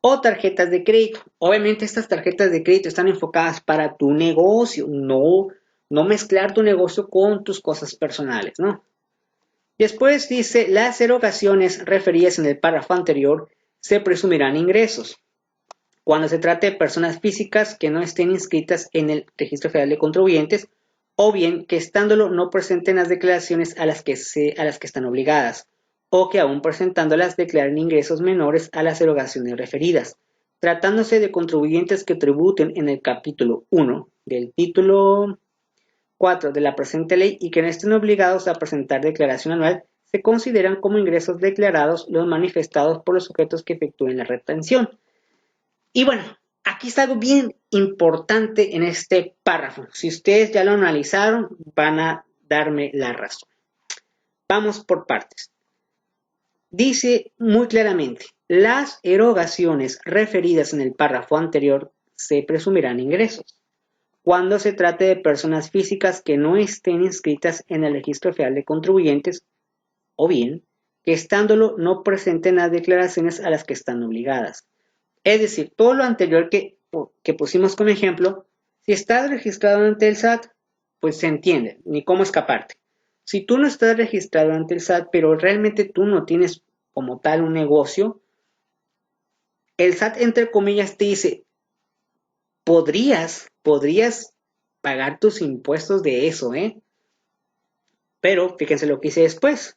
O tarjetas de crédito. Obviamente estas tarjetas de crédito están enfocadas para tu negocio, no mezclar tu negocio con tus cosas personales, ¿no? Después dice, las erogaciones referidas en el párrafo anterior se presumirán ingresos cuando se trate de personas físicas que no estén inscritas en el Registro Federal de Contribuyentes o bien que estándolo no presenten las declaraciones a las que están obligadas o que aún presentándolas declaren ingresos menores a las erogaciones referidas, tratándose de contribuyentes que tributen en el capítulo 1 del título 4 de la presente ley y que no estén obligados a presentar declaración anual, se consideran como ingresos declarados los manifestados por los sujetos que efectúen la retención. Y bueno, aquí está algo bien importante en este párrafo. Si ustedes ya lo analizaron, van a darme la razón. Vamos por partes. Dice muy claramente, las erogaciones referidas en el párrafo anterior se presumirán ingresos cuando se trate de personas físicas que no estén inscritas en el Registro Federal de Contribuyentes o bien que estándolo no presenten las declaraciones a las que están obligadas. Es decir, todo lo anterior que pusimos como ejemplo, si estás registrado ante el SAT, pues se entiende, ni cómo escaparte. Si tú no estás registrado ante el SAT, pero realmente tú no tienes como tal un negocio, el SAT, entre comillas, te dice, podrías pagar tus impuestos de eso, ¿eh? Pero fíjense lo que hice después.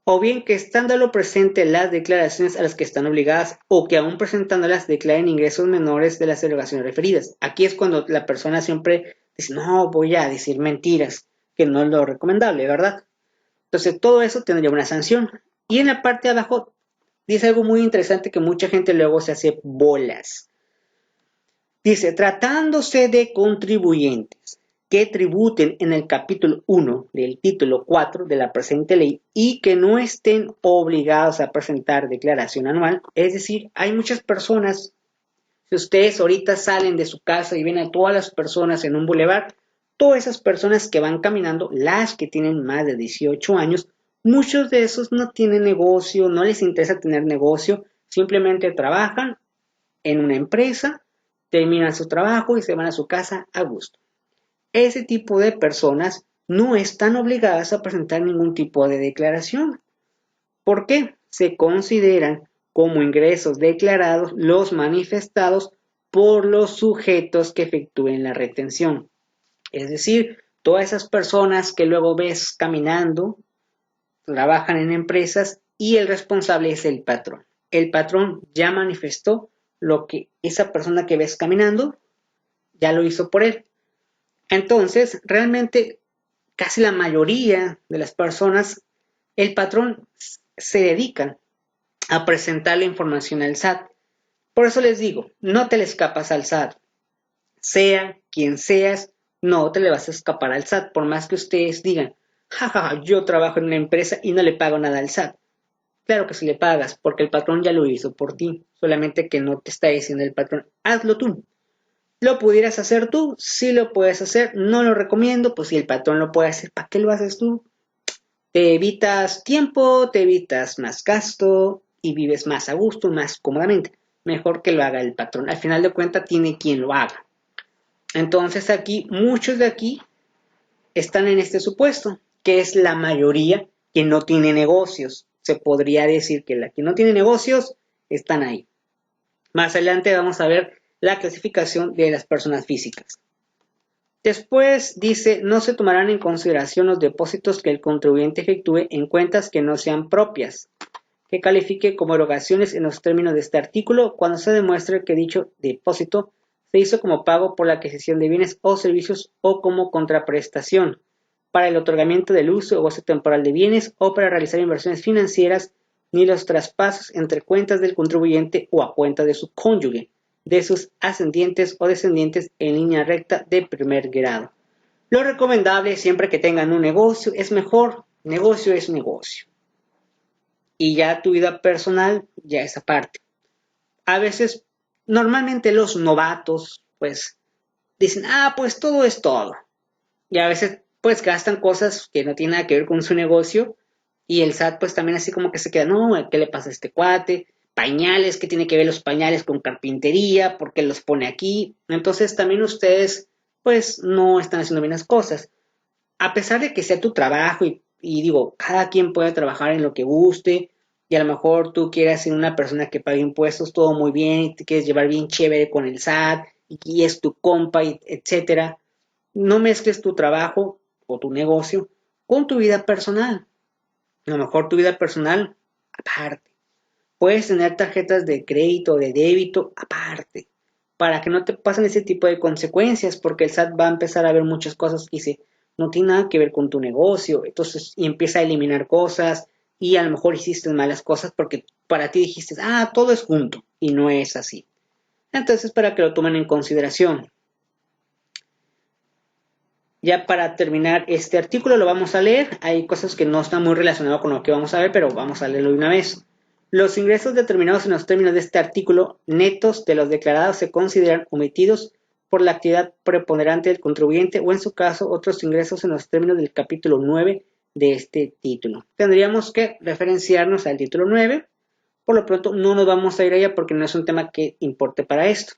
O bien que estándolo presente las declaraciones a las que están obligadas o que aún presentándolas declaren ingresos menores de las erogaciones referidas. Aquí es cuando la persona siempre dice, no, voy a decir mentiras, que no es lo recomendable, ¿verdad? Entonces todo eso tendría una sanción. Y en la parte de abajo dice algo muy interesante que mucha gente luego se hace bolas. Dice, tratándose de contribuyentes que tributen en el capítulo 1 del título 4 de la presente ley y que no estén obligados a presentar declaración anual, es decir, hay muchas personas, si ustedes ahorita salen de su casa y ven a todas las personas en un bulevar, todas esas personas que van caminando, las que tienen más de 18 años, muchos de esos no tienen negocio, no les interesa tener negocio, simplemente trabajan en una empresa, terminan su trabajo y se van a su casa a gusto. Ese tipo de personas no están obligadas a presentar ningún tipo de declaración. ¿Por qué? Se consideran como ingresos declarados los manifestados por los sujetos que efectúen la retención. Es decir, todas esas personas que luego ves caminando, trabajan en empresas y el responsable es el patrón. El patrón ya manifestó lo que esa persona que ves caminando ya lo hizo por él. Entonces, realmente, casi la mayoría de las personas, el patrón se dedican a presentar la información al SAT. Por eso les digo, no te le escapas al SAT. Sea quien seas, no te le vas a escapar al SAT, por más que ustedes digan, jajaja, yo trabajo en una empresa y no le pago nada al SAT. Claro que sí le pagas, porque el patrón ya lo hizo por ti, solamente que no te está diciendo el patrón, hazlo tú. ¿Lo pudieras hacer tú? Sí lo puedes hacer, no lo recomiendo, pues si el patrón lo puede hacer, ¿para qué lo haces tú? Te evitas tiempo, te evitas más gasto y vives más a gusto, más cómodamente. Mejor que lo haga el patrón. Al final de cuentas tiene quien lo haga. Entonces aquí, muchos de aquí están en este supuesto, que es la mayoría que no tiene negocios. Se podría decir que la que no tiene negocios están ahí. Más adelante vamos a ver la clasificación de las personas físicas. Después dice, no se tomarán en consideración los depósitos que el contribuyente efectúe en cuentas que no sean propias, que califique como erogaciones en los términos de este artículo cuando se demuestre que dicho depósito se hizo como pago por la adquisición de bienes o servicios o como contraprestación para el otorgamiento del uso o goce temporal de bienes o para realizar inversiones financieras, ni los traspasos entre cuentas del contribuyente o a cuenta de su cónyuge, de sus ascendientes o descendientes en línea recta de primer grado. Lo recomendable siempre que tengan un negocio es mejor, negocio es negocio. Y ya tu vida personal, ya esa parte. A veces, normalmente los novatos, pues, dicen, pues todo es todo. Y a veces, pues, gastan cosas que no tienen nada que ver con su negocio. Y el SAT, pues, también así como que se queda, no, ¿qué le pasa a este cuate? Pañales, ¿qué tiene que ver los pañales con carpintería? ¿Por qué los pone aquí? Entonces, también ustedes, pues, no están haciendo bien las cosas. A pesar de que sea tu trabajo y digo, cada quien puede trabajar en lo que guste y a lo mejor tú quieres ser una persona que pague impuestos todo muy bien y te quieres llevar bien chévere con el SAT y es tu compa, etcétera. No mezcles tu trabajo o tu negocio con tu vida personal. A lo mejor tu vida personal aparte. Puedes tener tarjetas de crédito o de débito aparte para que no te pasen ese tipo de consecuencias porque el SAT va a empezar a ver muchas cosas que dice no tiene nada que ver con tu negocio, entonces y empieza a eliminar cosas y a lo mejor hiciste malas cosas porque para ti dijiste, todo es junto y no es así. Entonces para que lo tomen en consideración. Ya para terminar este artículo lo vamos a leer, hay cosas que no están muy relacionadas con lo que vamos a ver, pero vamos a leerlo de una vez. Los ingresos determinados en los términos de este artículo, netos de los declarados, se consideran omitidos por la actividad preponderante del contribuyente o en su caso otros ingresos en los términos del capítulo 9 de este título. Tendríamos que referenciarnos al título 9, por lo pronto no nos vamos a ir allá porque no es un tema que importe para esto.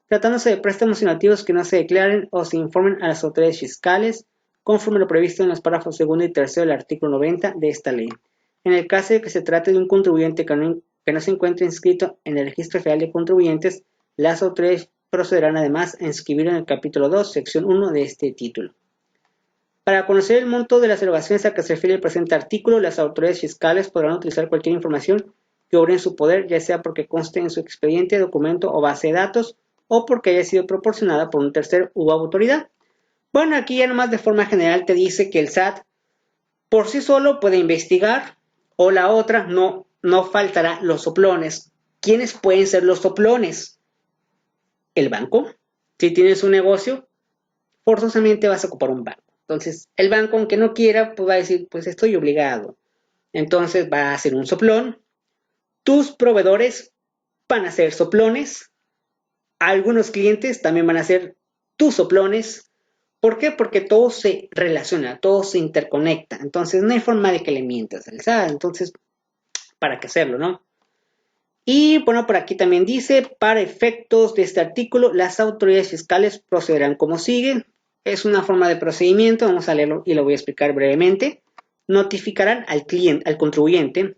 Tratándose de préstamos inactivos que no se declaren o se informen a las autoridades fiscales, conforme lo previsto en los párrafos segundo y tercero del artículo 90 de esta ley. En el caso de que se trate de un contribuyente que no se encuentre inscrito en el Registro Federal de Contribuyentes, las autoridades procederán además a inscribirlo en el capítulo 2, sección 1 de este título. Para conocer el monto de las erogaciones a que se refiere el presente artículo, las autoridades fiscales podrán utilizar cualquier información que obre en su poder, ya sea porque conste en su expediente, documento o base de datos, o porque haya sido proporcionada por un tercero u autoridad. Bueno, aquí ya nomás de forma general te dice que el SAT por sí solo puede investigar, o la otra, no faltará los soplones. ¿Quiénes pueden ser los soplones? El banco. Si tienes un negocio, forzosamente vas a ocupar un banco. Entonces, el banco, aunque no quiera, pues va a decir, pues estoy obligado. Entonces va a hacer un soplón. Tus proveedores van a ser soplones. Algunos clientes también van a ser tus soplones. ¿Por qué? Porque todo se relaciona, todo se interconecta. Entonces, no hay forma de que le mientas al SAT. Entonces, ¿para qué hacerlo, no? Y bueno, por aquí también dice, para efectos de este artículo, las autoridades fiscales procederán como sigue. Es una forma de procedimiento, vamos a leerlo y lo voy a explicar brevemente. Notificarán al cliente, al contribuyente,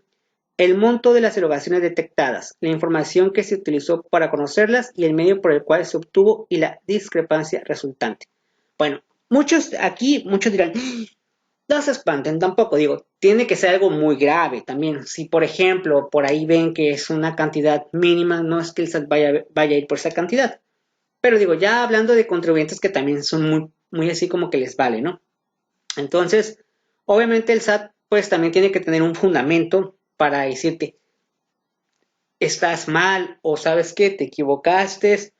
el monto de las erogaciones detectadas, la información que se utilizó para conocerlas y el medio por el cual se obtuvo y la discrepancia resultante. Bueno, muchos dirán, no se espanten, tampoco digo, tiene que ser algo muy grave también. Si por ejemplo por ahí ven que es una cantidad mínima, no es que el SAT vaya a ir por esa cantidad. Pero digo, ya hablando de contribuyentes que también son muy así como que les vale, ¿no? Entonces, obviamente el SAT pues también tiene que tener un fundamento para decirte, estás mal, o sabes que te equivocaste,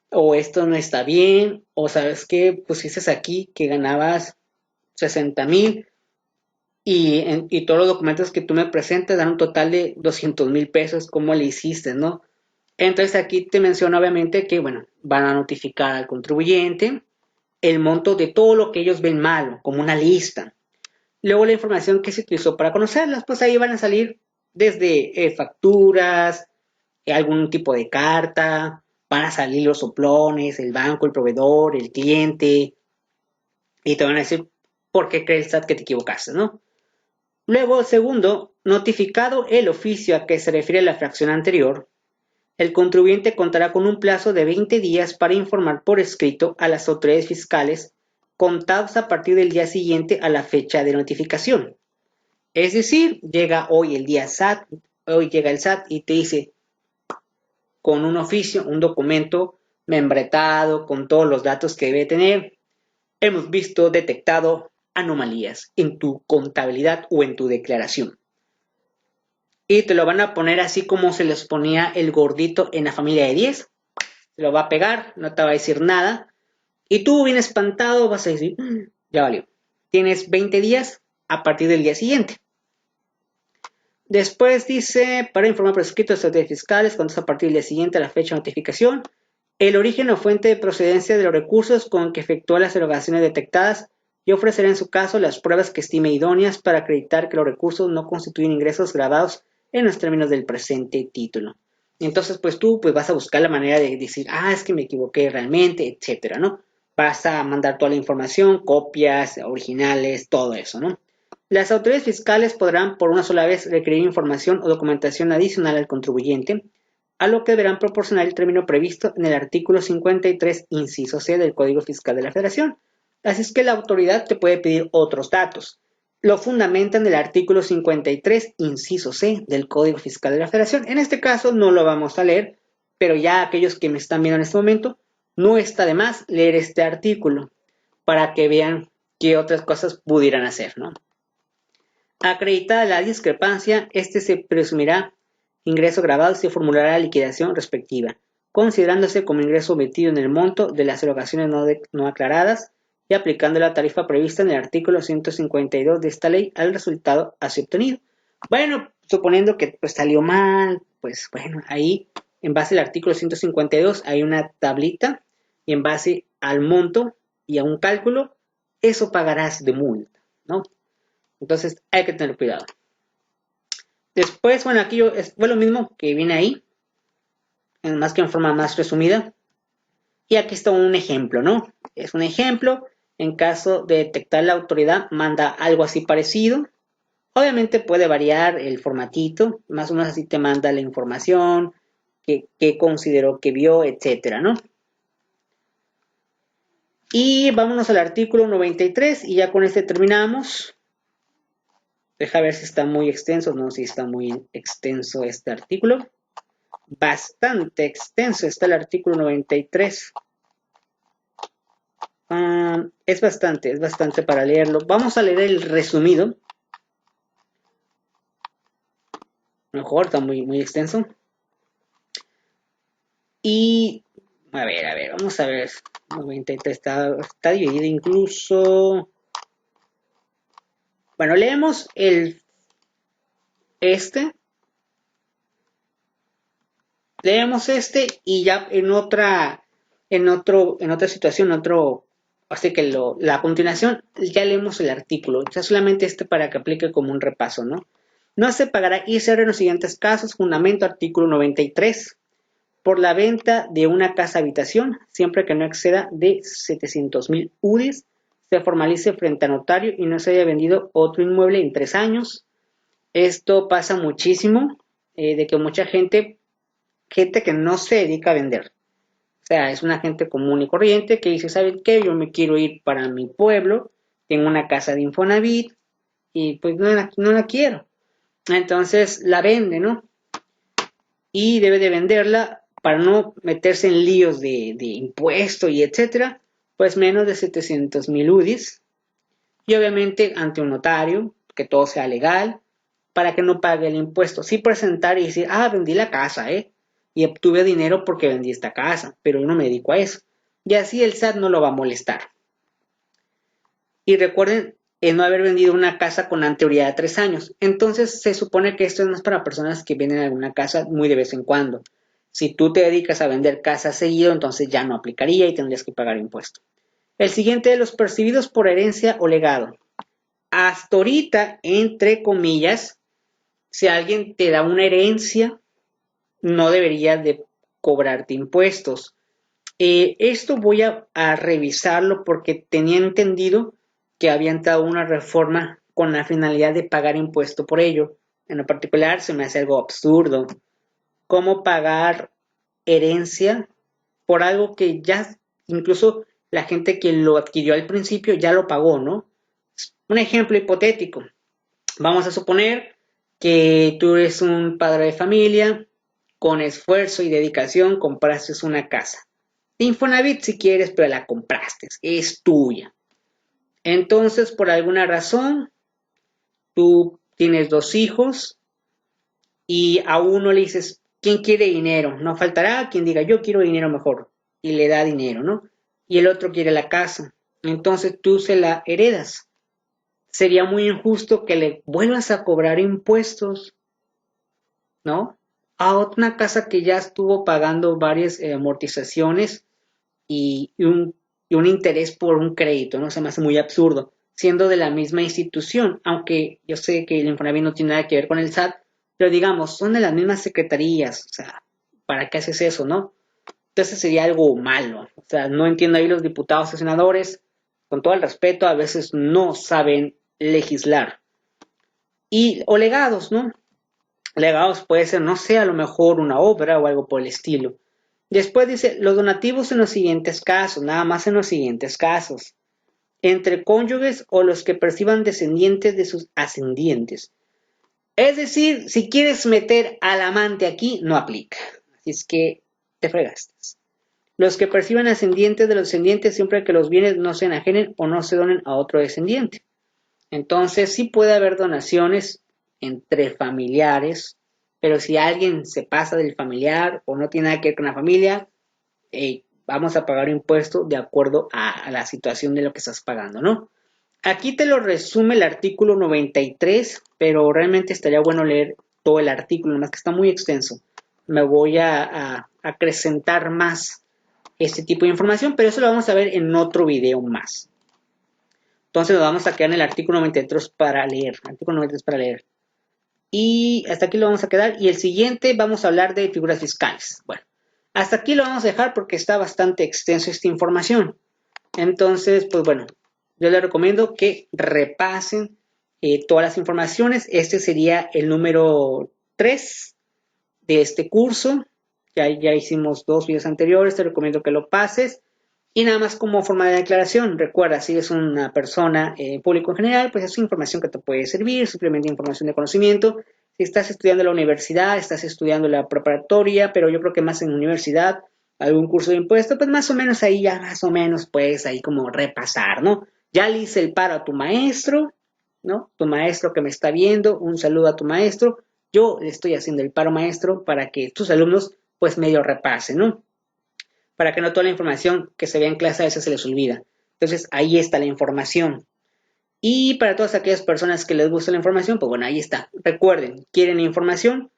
o esto no está bien, o sabes que pusiste aquí que ganabas 60,000 y todos los documentos que tú me presentas dan un total de 200,000 pesos, ¿cómo le hiciste, no? Entonces aquí te menciona obviamente que, bueno, van a notificar al contribuyente el monto de todo lo que ellos ven malo, como una lista. Luego la información que se utilizó para conocerlas, pues ahí van a salir desde facturas, algún tipo de carta, van a salir los soplones, el banco, el proveedor, el cliente, y te van a decir por qué crees que te equivocaste, ¿no? Luego, segundo, notificado el oficio a que se refiere la fracción anterior, el contribuyente contará con un plazo de 20 días para informar por escrito a las autoridades fiscales contados a partir del día siguiente a la fecha de notificación. Es decir, llega hoy el día SAT, hoy llega el SAT y te dice con un oficio, un documento membretado con todos los datos que debe tener, hemos visto detectado anomalías en tu contabilidad o en tu declaración. Y te lo van a poner así como se les ponía el gordito en la familia de 10. Se lo va a pegar, no te va a decir nada. Y tú, bien espantado, vas a decir, ya valió. Tienes 20 días a partir del día siguiente. Después dice, para informar por escrito a las autoridades fiscales, cuando es a partir del día siguiente a la fecha de notificación, el origen o fuente de procedencia de los recursos con que efectúa las erogaciones detectadas y ofrecerá en su caso las pruebas que estime idóneas para acreditar que los recursos no constituyen ingresos grabados en los términos del presente título. Entonces, pues tú pues vas a buscar la manera de decir, es que me equivoqué realmente, etcétera, ¿no? Vas a mandar toda la información, copias, originales, todo eso, ¿no? Las autoridades fiscales podrán por una sola vez requerir información o documentación adicional al contribuyente, a lo que deberán proporcionar el término previsto en el artículo 53, inciso C del Código Fiscal de la Federación. Así es que la autoridad te puede pedir otros datos. Lo fundamenta en el artículo 53, inciso C del Código Fiscal de la Federación. En este caso no lo vamos a leer, pero ya aquellos que me están viendo en este momento, no está de más leer este artículo para que vean qué otras cosas pudieran hacer, ¿no? Acreditada la discrepancia, este se presumirá ingreso grabado y se formulará la liquidación respectiva, considerándose como ingreso metido en el monto de las erogaciones no aclaradas y aplicando la tarifa prevista en el artículo 152 de esta ley al resultado así obtenido. Bueno, suponiendo que pues salió mal, pues bueno, ahí en base al artículo 152 hay una tablita y en base al monto y a un cálculo, eso pagarás de multa, ¿no? Entonces hay que tener cuidado. Después, bueno, aquí fue lo mismo que viene ahí, más que en forma más resumida. Y aquí está un ejemplo, ¿no? Es un ejemplo. En caso de detectar la autoridad, manda algo así parecido. Obviamente puede variar el formatito, más o menos así te manda la información, que consideró que vio, etcétera, ¿no? Y vámonos al artículo 93 y ya con este terminamos. Deja ver si está muy extenso, no, si está muy extenso este artículo. Bastante extenso está el artículo 93. Es bastante para leerlo. Vamos a leer el resumido. Mejor, está muy extenso. Y, a ver, vamos a ver. 93 está dividido incluso. Bueno, leemos leemos y ya en otra situación, así que la continuación ya leemos el artículo, ya solamente para que aplique como un repaso, ¿no? No se pagará ISR en los siguientes casos, fundamento artículo 93, por la venta de una casa habitación, siempre que no exceda de 700,000 UDIs, se formalice frente a notario y no se haya vendido otro inmueble en 3 años. Esto pasa muchísimo, de que mucha gente que no se dedica a vender. O sea, es una gente común y corriente que dice, ¿saben qué? Yo me quiero ir para mi pueblo, tengo una casa de Infonavit y pues no la quiero. Entonces la vende, ¿no? Y debe de venderla para no meterse en líos de impuesto y etcétera, pues menos de 700,000 UDIs. Y obviamente ante un notario, que todo sea legal, para que no pague el impuesto. Sí presentar y decir, vendí la casa, y obtuve dinero porque vendí esta casa, pero yo no me dedico a eso. Y así el SAT no lo va a molestar. Y recuerden no haber vendido una casa con anterioridad de 3 años. Entonces se supone que esto no es para personas que venden alguna casa muy de vez en cuando. Si tú te dedicas a vender casas seguido, entonces ya no aplicaría y tendrías que pagar impuesto. El siguiente de los percibidos por herencia o legado. Hasta ahorita, entre comillas, si alguien te da una herencia, no debería de cobrarte impuestos. Esto voy a revisarlo porque tenía entendido que había entrado una reforma con la finalidad de pagar impuesto por ello. En lo particular se me hace algo absurdo. ¿Cómo pagar herencia por algo que ya incluso la gente que lo adquirió al principio ya lo pagó, ¿no? Un ejemplo hipotético. Vamos a suponer que tú eres un padre de familia, con esfuerzo y dedicación compraste una casa. Infonavit si quieres, pero la compraste, es tuya. Entonces, por alguna razón, tú tienes 2 hijos y a uno le dices, ¿quién quiere dinero? No faltará quien diga, yo quiero dinero mejor, y le da dinero, ¿no? Y el otro quiere la casa. Entonces tú se la heredas. Sería muy injusto que le vuelvas a cobrar impuestos, ¿no? A una casa que ya estuvo pagando varias amortizaciones y un interés por un crédito, ¿no? Se me hace muy absurdo, siendo de la misma institución, aunque yo sé que el Infonavit no tiene nada que ver con el SAT, pero digamos, son de las mismas secretarías, o sea, ¿para qué haces eso, no? Entonces sería algo malo, o sea, no entiendo ahí los diputados y senadores, con todo el respeto, a veces no saben legislar. O legados, ¿no? Legados puede ser, no sé, a lo mejor una obra o algo por el estilo. Después dice, los donativos en los siguientes casos, nada más en los siguientes casos, entre cónyuges o los que perciban descendientes de sus ascendientes. Es decir, si quieres meter al amante aquí, no aplica. Así es que te fregaste. Los que perciban ascendientes de los descendientes siempre que los bienes no se enajenen o no se donen a otro descendiente. Entonces sí puede haber donaciones entre familiares, pero si alguien se pasa del familiar o no tiene nada que ver con la familia, vamos a pagar impuesto de acuerdo a la situación de lo que estás pagando, ¿no? Aquí te lo resume el artículo 93, pero realmente estaría bueno leer todo el artículo, más que está muy extenso. Me voy a acrecentar más este tipo de información, pero eso lo vamos a ver en otro video más. Entonces nos vamos a quedar en el artículo 93 para leer. Artículo 93 para leer. Y hasta aquí lo vamos a quedar. Y el siguiente vamos a hablar de figuras fiscales. Bueno, hasta aquí lo vamos a dejar porque está bastante extenso esta información. Entonces, pues bueno, yo les recomiendo que repasen todas las informaciones. Este sería el número 3 de este curso. Ya hicimos 2 videos anteriores, te recomiendo que lo pases. Y nada más como forma de declaración, recuerda, si eres una persona público en general, pues es información que te puede servir, simplemente información de conocimiento. Si estás estudiando en la universidad, estás estudiando la preparatoria, pero yo creo que más en universidad, algún curso de impuesto, pues más o menos ahí ya más o menos puedes ahí como repasar, ¿no? Ya le hice el paro a tu maestro, ¿no? Tu maestro que me está viendo, un saludo a tu maestro. Yo le estoy haciendo el paro maestro para que tus alumnos pues medio repasen, ¿no? Para que no toda la información que se ve en clase a veces se les olvida. Entonces, ahí está la información. Y para todas aquellas personas que les gusta la información, pues bueno, ahí está. Recuerden, quieren información,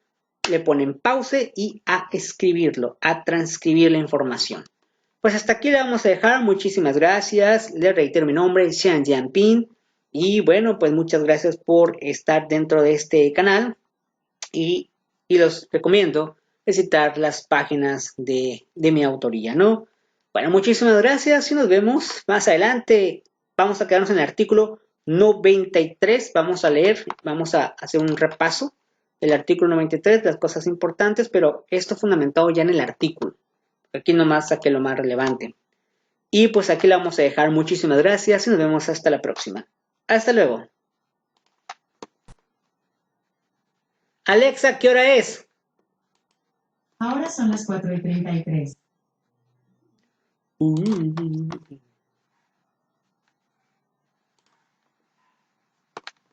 le ponen pause y a escribirlo, a transcribir la información. Pues hasta aquí le vamos a dejar. Muchísimas gracias. Les reitero mi nombre, Xian Jianping. Y bueno, pues muchas gracias por estar dentro de este canal. Y los recomiendo visitar las páginas de mi autoría, ¿no? Bueno, muchísimas gracias y nos vemos más adelante. Vamos a quedarnos en el artículo 93. Vamos a leer, vamos a hacer un repaso del artículo 93, las cosas importantes, pero esto fundamentado ya en el artículo. Aquí nomás saqué lo más relevante. Y pues aquí la vamos a dejar. Muchísimas gracias y nos vemos hasta la próxima. Hasta luego. Alexa, ¿qué hora es? Ahora son las 4:33.